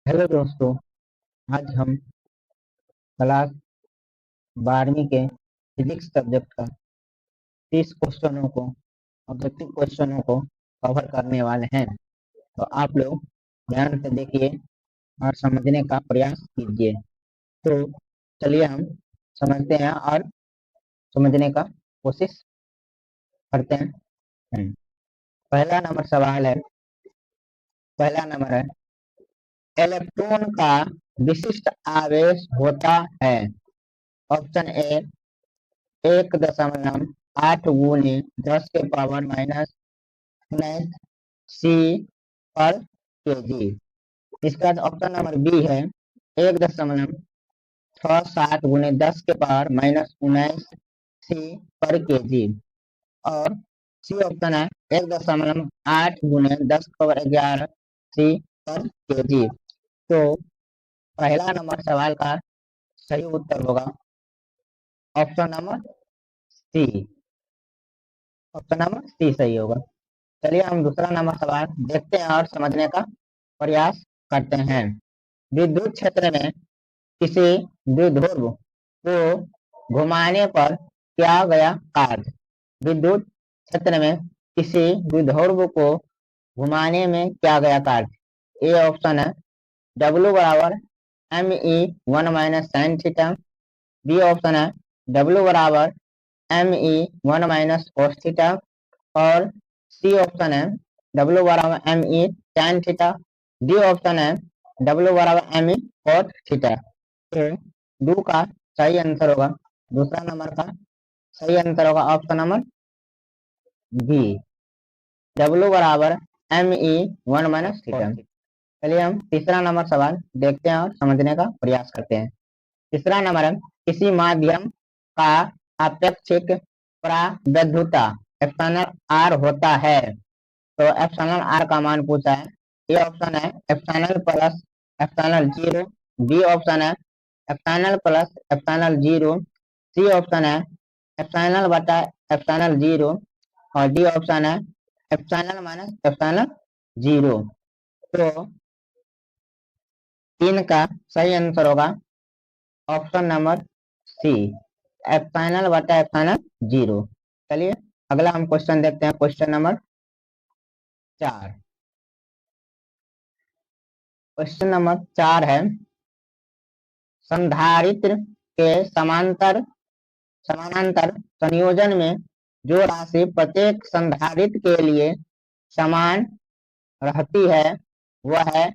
Hello दोस्तों। आज हम क्लास 12वीं के फिजिक्स सब्जेक्ट का 30 क्वेश्चनों को ऑब्जेक्टिव क्वेश्चनों को कवर करने वाले हैं। तो आप लोग ध्यान से देखिए और समझने का प्रयास कीजिए। तो चलिए हम समझते हैं और समझने का कोशिश करते हैं। पहला नंबर सवाल है। पहला नंबर है, इलेक्ट्रॉन का विशिष्ट आवेश होता है। ऑप्शन ए 1.8 गुने 10 के पावर माइनस 19 सी पर केजी। इसका ऑप्शन नंबर बी है 1.67 गुने 10 के पावर माइनस 19 सी पर केजी। और सी ऑप्शन है 1.8 गुने 10 पावर 11 सी पर केजी। तो पहला नंबर सवाल का सही उत्तर होगा option number C. Option number C सही होगा। चलिए हम दूसरा नंबर सवाल देखते हैं और समझने का प्रयास करते हैं। विद्युत क्षेत्र में किसी द्विध्रुव को घुमाने पर किया गया कार्य। विद्युत क्षेत्र में किसी द्विध्रुव को घुमाने में किया गया कार्य। ए ऑप्शन है W बराबर ME1 - sin theta. B option है W बराबर ME1 - cos थीटा। और सी ऑप्शन है W बराबर ME tan theta. D option है W बराबर ME cot थीटा। तो दो का सही आंसर होगा, दूसरा नंबर का सही आंसर होगा ऑप्शन नंबर बी, W बराबर ME1 - थीटा। चलिए हम तीसरा नंबर सवाल देखते हैं और समझने का प्रयास करते हैं। तीसरा नंबर है, किसी माध्यम का अपेक्षिक प्रावैधुता एप्सिलॉन आर होता है। तो एप्सिलॉन आर का मान पूछा है। ए ऑप्शन है epsilon plus epsilon 0। B option है epsilon plus epsilon 0। C option है एप्सिलॉन बटा एप्सिलॉन 0। और डी ऑप्शन है एप्सिलॉन माइनस एप्सिलॉन 0। तो तीन का सही आंसर होगा ऑप्शन नंबर सी, एप्सिलॉन बटा एप्सिलॉन 0। चलिए अगला हम क्वेश्चन देखते हैं। Question number 4। क्वेश्चन नंबर 4 है, संधारित्र के समानांतर संयोजन में जो राशि प्रत्येक संधारित्र के लिए समान रहती है वह है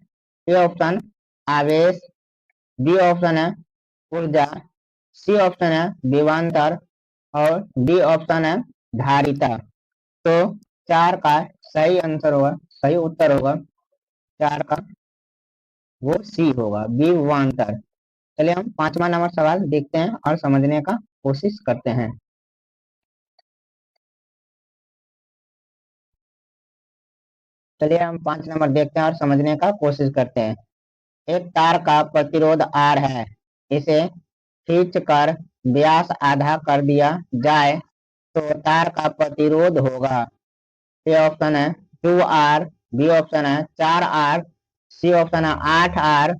ए ऑप्शन आवेश। बी ऑप्शन है ऊर्जा। सी ऑप्शन है विभवांतर। और डी ऑप्शन है धारिता। तो 4 का सही आंसर होगा, सही उत्तर होगा 4 का वो सी होगा, विभवांतर। चलिए हम पांचवा नंबर सवाल देखते हैं और समझने का कोशिश करते हैं। चलिए हम 5 नंबर देखते हैं और समझने का कोशिश करते हैं। एक तार का प्रतिरोध R है, इसे खींच कर व्यास आधा कर दिया जाए तो तार का प्रतिरोध होगा। ए ऑप्शन है 2R। बी ऑप्शन है 4R। सी ऑप्शन है 8R।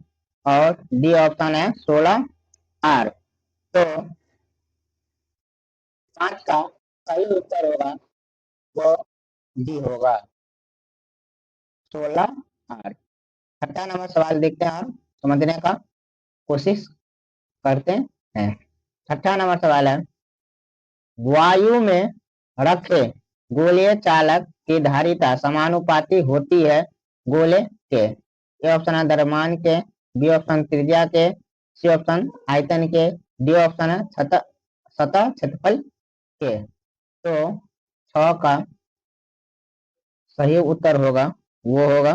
और डी ऑप्शन है 16R। तो 5 का सही उत्तर होगा वो डी होगा, 16R। छठा नंबर सवाल देखते हैं और समझने का कोशिश करते हैं। छठा नंबर सवाल है, वायु में रखे गोलीय चालक की धारिता समानुपाती होती है गोले के। ए ऑप्शन है द्रव्यमान के। बी ऑप्शन त्रिज्या के। सी ऑप्शन आयतन के। डी ऑप्शन है सतह क्षेत्रफल के। तो 6 का सही उत्तर होगा वो होगा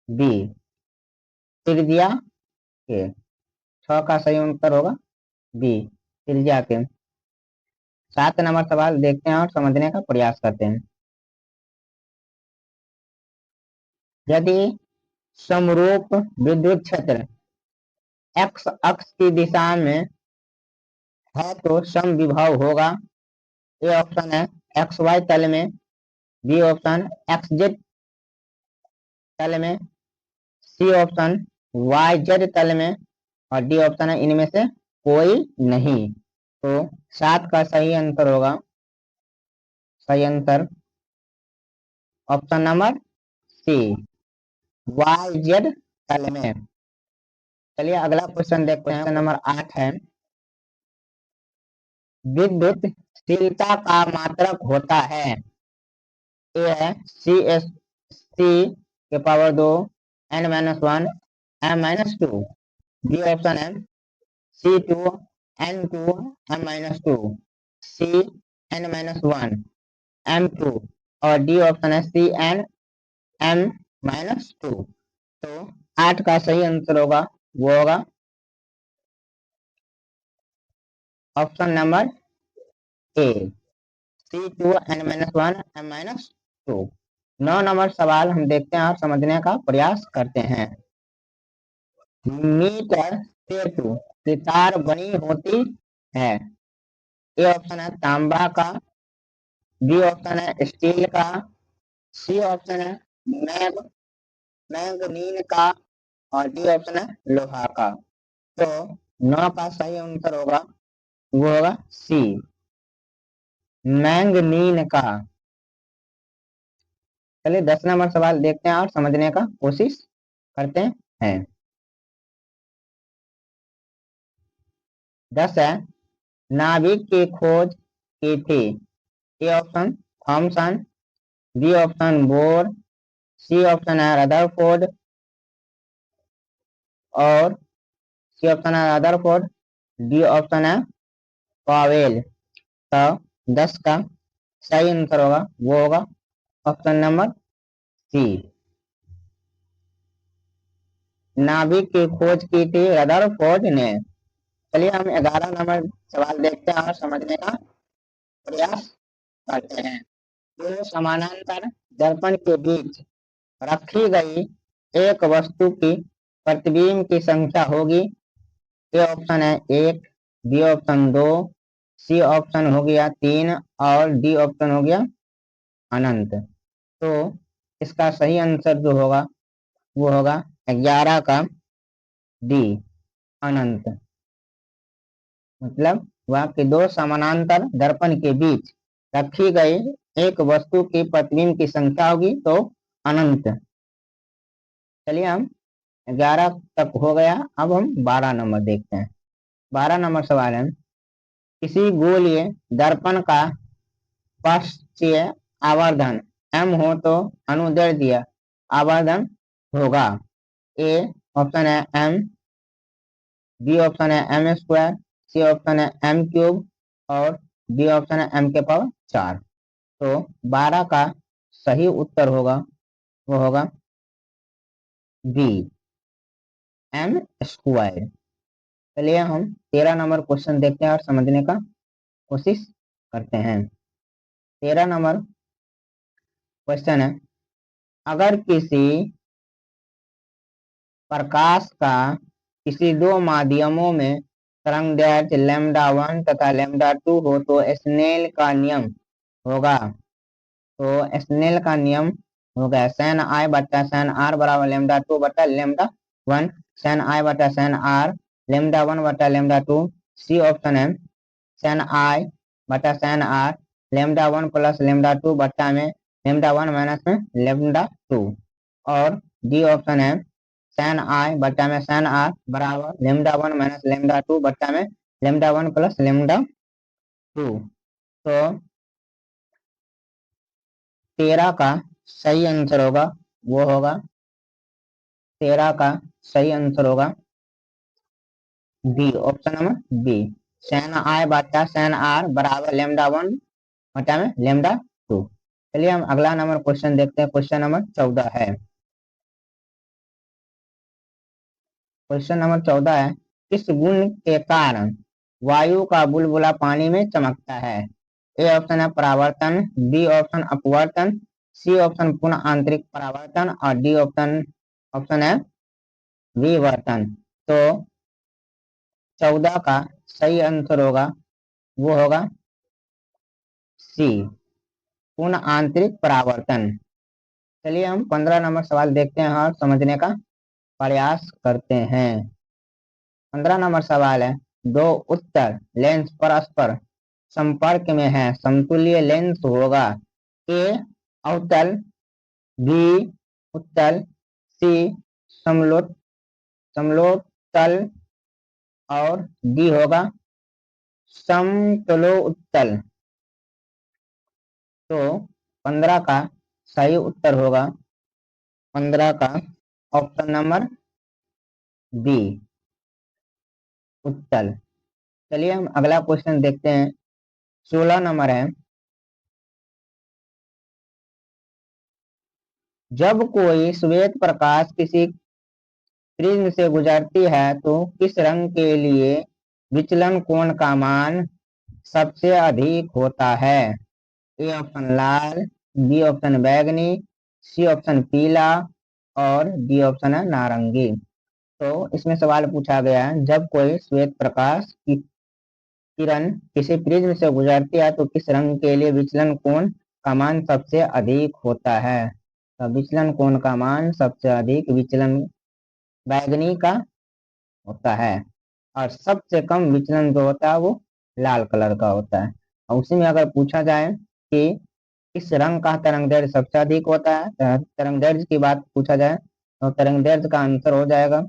बी, त्रिज्या के। 6 का सही उत्तर होगा बी, त्रिज्या के। 7 नंबर सवाल देखते हैं और समझने का प्रयास करते हैं। यदि समरूप विद्युत क्षेत्र एक्स अक्ष की दिशा में है तो सम विभव होगा। ए ऑप्शन है एक्स वाई तल में। बी ऑप्शन एक्स जेड तल में। सी ऑप्शन वाई जेड तल में, और डी ऑप्शन है इनमें से कोई नहीं। तो 7 का सही आंसर होगा, सही answer option number C, Y Z तल में। चलिए अगला क्वेश्चन देखते हैं। क्वेश्चन नंबर 8 है, विद्युतशीलता का मात्रक होता है। ए है सी एस सी के power 2 n-1 m-2। B option है C2 N2 m-2, C n-1 m2, और डी ऑप्शन है सी एन m-2। तो 8 का सही आंसर होगा, वो होगा option number A, C2 n-1 m-2। 9 number सवाल हम देखते हैं और समझने का प्रयास करते हैं। मीटर सेतु की तार बनी होती है। ए ऑप्शन है तांबा का, बी ऑप्शन है स्टील का, सी ऑप्शन है मैंगनीज का, और डी ऑप्शन है लोहा का। तो 9 का सही आंसर होगा, वो होगा सी, मैंगनीज का। चलिए 10 नंबर सवाल देखते हैं और समझने का कोशिश करते हैं। 10 है, नाभिक की खोज की थी। A option Thomson, B option Bohr, C option है रदरफोर्ड, और सी ऑप्शन है रदरफोर्ड, डी ऑप्शन है पावेल। तो 10 का सही आंसर होगा, वो होगा ऑप्शन नंबर सी, नाभिक की खोज की थी रदरफोर्ड ने। चलिए हम 11 नंबर सवाल देखते हैं और समझने का प्रयास करते हैं। दो समानांतर दर्पण के बीच रखी गई एक वस्तु की प्रतिबिंब की संख्या होगी। ए ऑप्शन है 1, बी ऑप्शन 2, सी ऑप्शन हो गया 3, और डी ऑप्शन हो गया अनंत। तो इसका सही आंसर जो होगा वो होगा 11 का डी, अनंत। मतलब वह कि दो समानांतर दर्पण के बीच रखी गई एक वस्तु की प्रतिबिंब की संख्या होगी तो अनंत। चलिए हम 11 तक हो गया, अब हम 12 नंबर देखते हैं। 12 नंबर सवाल है, किसी गोलीय दर्पण का पक्षीय आवर्धन m हो तो अनुदैर्ध्य आवर्धन होगा। ए ऑप्शन है m, बी ऑप्शन है m², सी ऑप्शन है m³, और डी ऑप्शन है m के पावर 4। तो 12 का सही उत्तर होगा, वो होगा बी, m²। चलिए हम 13 नंबर क्वेश्चन देखते हैं और समझने का कोशिश करते हैं। 13 नंबर क्वेश्चन है, अगर किसी प्रकाश का किसी दो माध्यमों में तरंगदैर्घ्य λ1 तथा λ2 हो तो स्नेल का नियम होगा। तो स्नेल का नियम होगा सैन आई बटा सैन आर बराबर λ2 बटा λ1, सैन आई बटा सैन आर λ1 बटा λ2। सी ऑप्शन है सैन आई बटा सैन आर λ1 प्लस λ2 बटा में λ1 माइनस में λ2, और डी ऑप्शन है सैन आई बटा में सैन आर बराबर λ1 माइनस λ2 बटा में λ1 प्लस λ2। तो 13 का सही आंसर होगा, वो होगा 13 का सही आंसर होगा B, option number B, sine i बटा सैन आर बराबर λ1 बटा में λ2। चलिए हम अगला नंबर क्वेश्चन देखते हैं। क्वेश्चन नंबर 14 है। क्वेश्चन नंबर 14 है, किस गुण के कारण वायु का बुलबुला पानी में चमकता है। ए ऑप्शन है परावर्तन, बी ऑप्शन अपवर्तन, सी ऑप्शन पुनः आंतरिक परावर्तन, और डी ऑप्शन ऑप्शन है विवर्तन। तो 14 का सही आंसर होगा, वो होगा सी, पुनः आंतरिक परावर्तन। चलिए हम 15 नंबर सवाल देखते हैं और समझने का प्रयास करते हैं। 15 नंबर सवाल है, दो उत्तल लेंस परस्पर संपर्क में है, समतुल्य लेंस होगा। ए अवतल, बी उत्तल, सी समलोत्तल और डी होगा समतलोत्तल। तो 15 का सही उत्तर होगा 15 का ऑप्शन नंबर बी उत्तल। चलिए हम अगला क्वेश्चन देखते हैं। 16 नंबर है, जब कोई श्वेत प्रकाश किसी प्रिज्म से गुजरती है तो किस रंग के लिए विचलन कोण का मान सबसे अधिक होता है? ए ऑप्शन लाल, बी ऑप्शन बैगनी, सी ऑप्शन पीला और डी ऑप्शन है नारंगी। तो इसमें सवाल पूछा गया है, जब कोई श्वेत प्रकाश की किरण किसी प्रिज्म से गुजरती है तो किस रंग के लिए विचलन कोण का मान सबसे अधिक होता है? तो विचलन कोण का मान सबसे अधिक विचलन बैगनी का होता है और सबसे कम विचलन जो होता है वो लाल कलर का होता है। और उसी में अगर पूछा जाए कि किस रंग का तरंग दैर्ध्य सबसे अधिक होता है, तरंग दैर्ध्य की बात पूछा जाए तो तरंग दैर्ध्य का आंसर हो जाएगा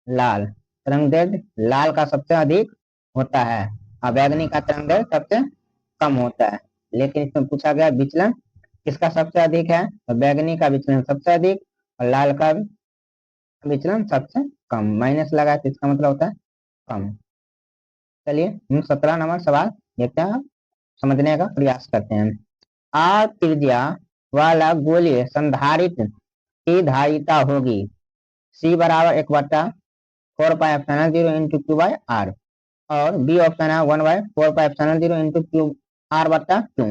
लाल। तरंग दैर्ध्य लाल का सबसे अधिक होता है और बैगनी का तरंग दैर्ध्य सबसे कम होता है। लेकिन इसमें पूछा गया विचलन किसका सबसे अधिक है, तो बैगनी का विचलन सबसे अधिक और लाल का विचलन सबसे कम। माइनस लगा तो इसका मतलब होता है कम। चलिए हम 17 नंबर सवाल देखते हैं, समझने का प्रयास करते हैं। आर त्रिज्या वाला गोलीय संधारित्र की धारिता होगी सी बराबर 1/4 pi into q by r और बी ऑप्शन है 1/4 पाई इंटू क्यू आर बटा क्यू।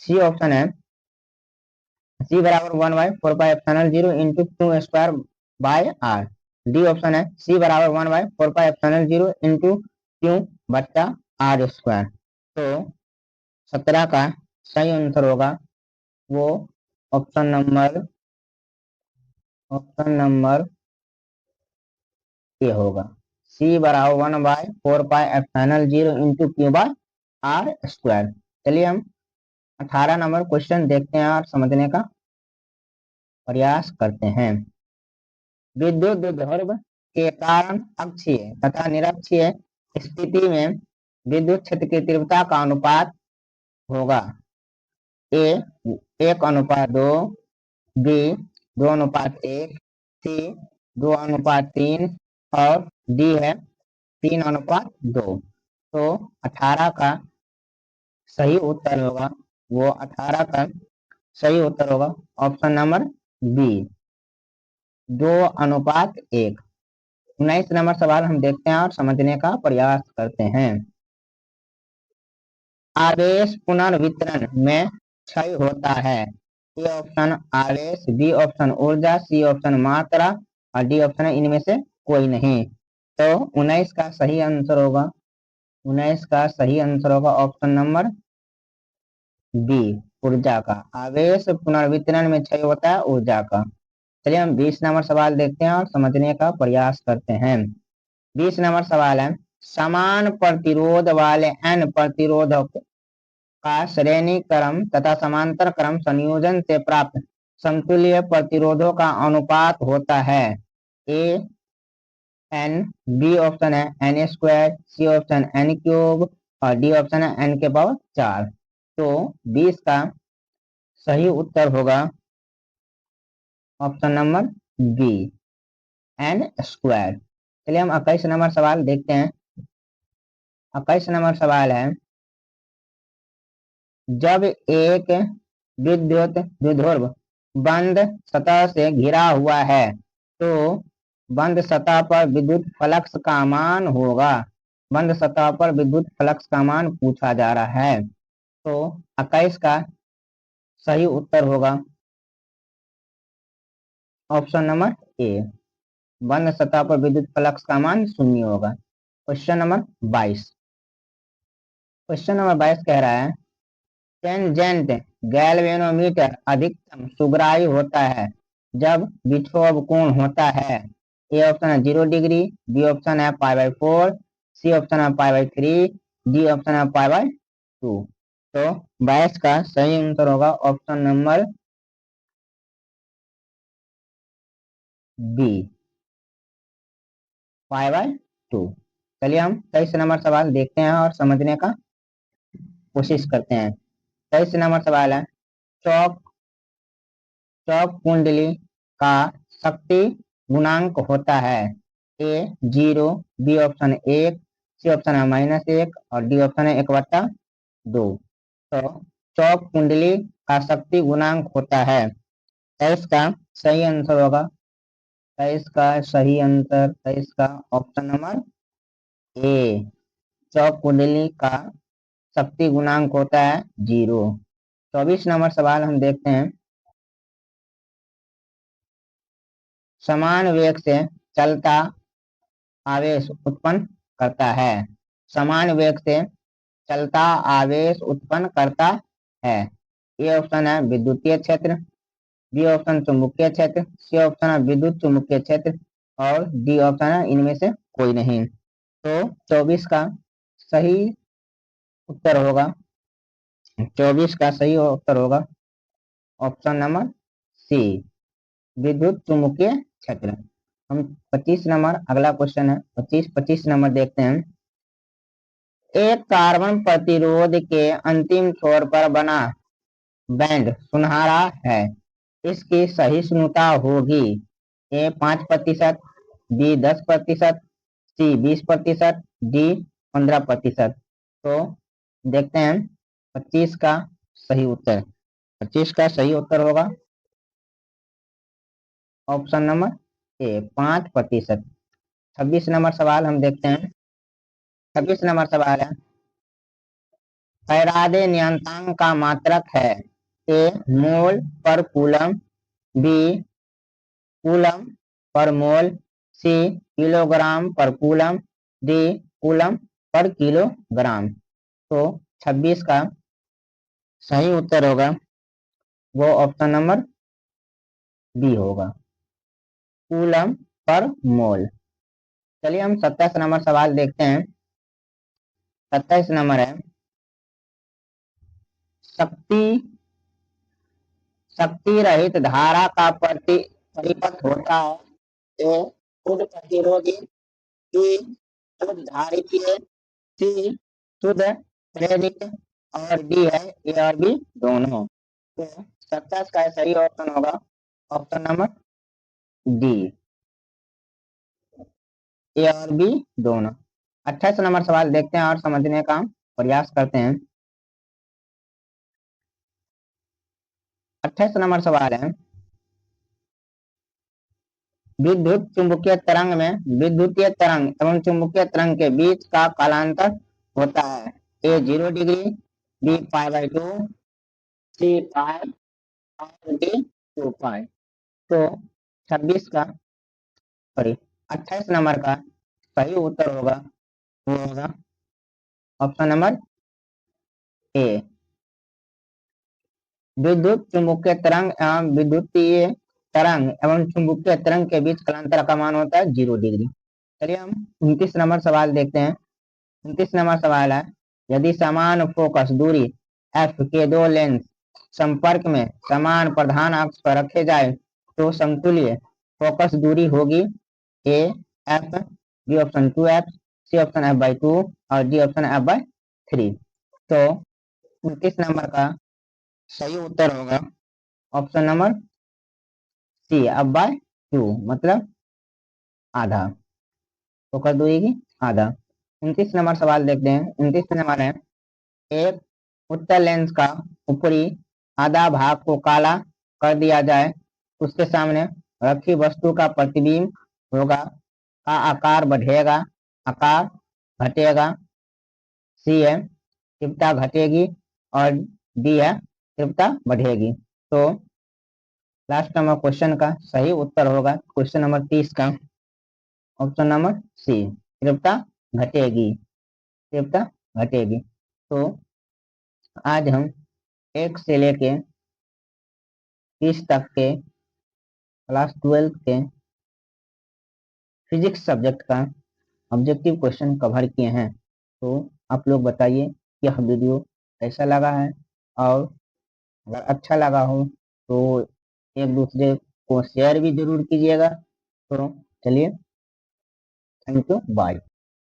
सी ऑप्शन है सी बराबर 1/4 pi into q square by r. D option है सी बराबर 1/4 पाई इंटू क्यू बट्टा आर स्क्वायर। तो 17 का सही आंसर होगा वो ऑप्शन नंबर ए होगा, सी बराबर 1/4 pi into q by r square. चलिए हम 18 नंबर क्वेश्चन देखते हैं और समझने का प्रयास करते हैं। विद्युत द्विध्रुव के कारण अक्षीय तथा निरक्षीय स्थिति में विद्युत क्षेत्र की तीव्रता का अनुपात होगा ए 1:2, बी 2:1, सी 2:3 और डी है 3:2। तो 18 का सही उत्तर होगा वो 18 का सही उत्तर होगा ऑप्शन नंबर बी 2:1। 19 नंबर सवाल हम देखते हैं और समझने का प्रयास करते हैं। आवेश पुनर्वितरण में क्षय होता है। ए ऑप्शन आवेश, बी ऑप्शन ऊर्जा, सी ऑप्शन मात्रा और डी ऑप्शन है इनमें से कोई नहीं। तो 19 का सही आंसर होगा 19 का सही आंसर होगा ऑप्शन नंबर बी ऊर्जा का। आवेश पुनर्वितरण में क्षय होता है ऊर्जा का। चलिए हम 20 नंबर सवाल देखते हैं और समझने का प्रयास करते हैं। 20 नंबर सवाल है, समान प्रतिरोध वाले n प्रतिरोधक का श्रेणी क्रम तथा समांतर क्रम संयोजन से प्राप्त समतुल्य प्रतिरोधों का अनुपात होता है ए n, बी ऑप्शन है n², सी ऑप्शन n³ और डी ऑप्शन है n⁴। तो 20 का सही उत्तर होगा ऑप्शन नंबर बी n²। चलिए हम 21 नंबर सवाल देखते हैं। 21 नंबर सवाल है, जब एक विद्युत द्विध्रुव बंद सतह से घिरा हुआ है तो बंद सतह पर विद्युत फ्लक्स का मान होगा। बंद सतह पर विद्युत फ्लक्स का मान पूछा जा रहा है। तो 21 का सही उत्तर होगा ऑप्शन नंबर ए, बंद सतह पर विद्युत फ्लक्स का मान 0 होगा। क्वेश्चन नंबर 22 कह रहा है, टेंजेंट गैल्वेनोमीटर अधिकतम सुग्राही होता है जब विक्षोभ कोण होता है। ए ऑप्शन है 0 डिग्री, बी ऑप्शन है π/4, सी ऑप्शन है π/3, डी ऑप्शन है π/2। तो 22 का सही आंसर होगा ऑप्शन नंबर बी, π/2। चलिए हम 23 नंबर सवाल देखते हैं और समझने का कोशिश करते हैं। 23 नंबर सवाल है, चौक चौक कुंडली का शक्ति गुणांक होता है। ए 0, बी ऑप्शन 1, सी ऑप्शन है -1 और डी ऑप्शन है 1/2। तो चौक कुंडली का शक्ति गुणांक होता है। 23 का सही आंसर होगा, 23 का सही आंसर, 23 का ऑप्शन नंबर ए, चौक कुंडली का शक्ति गुणांक होता है 0। 24 नंबर सवाल हम देखते हैं, समान वेग से चलता आवेश उत्पन्न करता है। समान वेग से चलता आवेश उत्पन्न करता है। ए ऑप्शन है विद्युतीय क्षेत्र, बी ऑप्शन चुंबकीय क्षेत्र, सी ऑप्शन है विद्युत चुंबकीय क्षेत्र और डी ऑप्शन है इनमें से कोई नहीं। तो 24 का सही उत्तर होगा, 24 का सही उत्तर होगा ऑप्शन नंबर सी, विद्युत चुंबकीय क्षेत्र। हम 25 नंबर अगला क्वेश्चन है, 25 नंबर देखते हैं। एक कार्बन प्रतिरोध के अंतिम छोर पर बना बैंड सुनहरा है, इसकी सहिष्णुता होगी। ए 5%, बी 10%, सी 20%, डी 15%। तो देखते हैं 25 का सही उत्तर, 25 का सही उत्तर होगा ऑप्शन नंबर ए 5%। 26 नंबर सवाल हम देखते हैं। 26 नंबर सवाल है, फैराडे नियतांक का मात्रक है। ए मोल पर कूलम, बी कूलम पर मोल, सी किलोग्राम पर coulomb, D coulomb per kilogram. तो 26 का सही उत्तर होगा वो ऑप्शन नंबर बी होगा, कूलम पर मोल। चलिए हम 27 नंबर सवाल देखते हैं। 27 नंबर है, शक्ति शक्ति रहित धारा का परिपथ होता है। ए शुद्ध प्रतिरोधी, बी शुद्ध धारितीय, सी शुद्ध प्रेरित और डी है ए और बी दोनों। तो 27 का सही ऑप्शन होगा ऑप्शन नंबर डी, ए और बी दोनों। 28 नंबर सवाल देखते हैं और समझने का प्रयास करते हैं। 28 नंबर सवाल है, विद्युत चुंबकीय तरंग में विद्युतीय तरंग एवं चुंबकीय तरंग के बीच का कालांतर होता है। ए 0 डिग्री, बी π/2, सी पाई और डी 2π। तो 26 का सॉरी 28 नंबर का सही उत्तर होगा वो होगा ऑप्शन नंबर ए, विद्युत चुंबकीय तरंग एवं विद्युतीय तरंग एवं चुंबकीय तरंग के बीच कालांतर का मान होता है 0 डिग्री। चलिए हम 29 नंबर सवाल देखते हैं। 29 नंबर सवाल है, यदि समान फोकस दूरी f के दो लेंस संपर्क में समान प्रधान अक्ष पर रखे जाए तो समतुल्य फोकस दूरी होगी। A f, B option 2f, C option f/2 और डी ऑप्शन f/3। तो 29 नंबर का सही उत्तर होगा ऑप्शन नंबर सी, f/2 मतलब आधा, फोकस दूरी की आधा। 29 नंबर सवाल देखते हैं। 29 नंबर है, एक उत्तल लेंस का ऊपरी आधा भाग को काला कर दिया जाए, उसके सामने रखी वस्तु का प्रतिबिंब होगा, का आकार बढ़ेगा, आकार घटेगा, सी है तीव्रता घटेगी और डी है तीव्रता बढ़ेगी। तो लास्ट नंबर क्वेश्चन का सही उत्तर होगा क्वेश्चन नंबर 30 का ऑप्शन नंबर सी, तीव्रता घटेगी, तीव्रता घटेगी। तो आज हम 1 से लेके 30 तक के क्लास 12 के फिजिक्स सब्जेक्ट का ऑब्जेक्टिव क्वेश्चन कवर किए हैं। तो आप लोग बताइए यह वीडियो कैसा लगा है, और अगर अच्छा लगा हो तो एक दूसरे को शेयर भी जरूर कीजिएगा। तो चलिए, थैंक यू, बाय।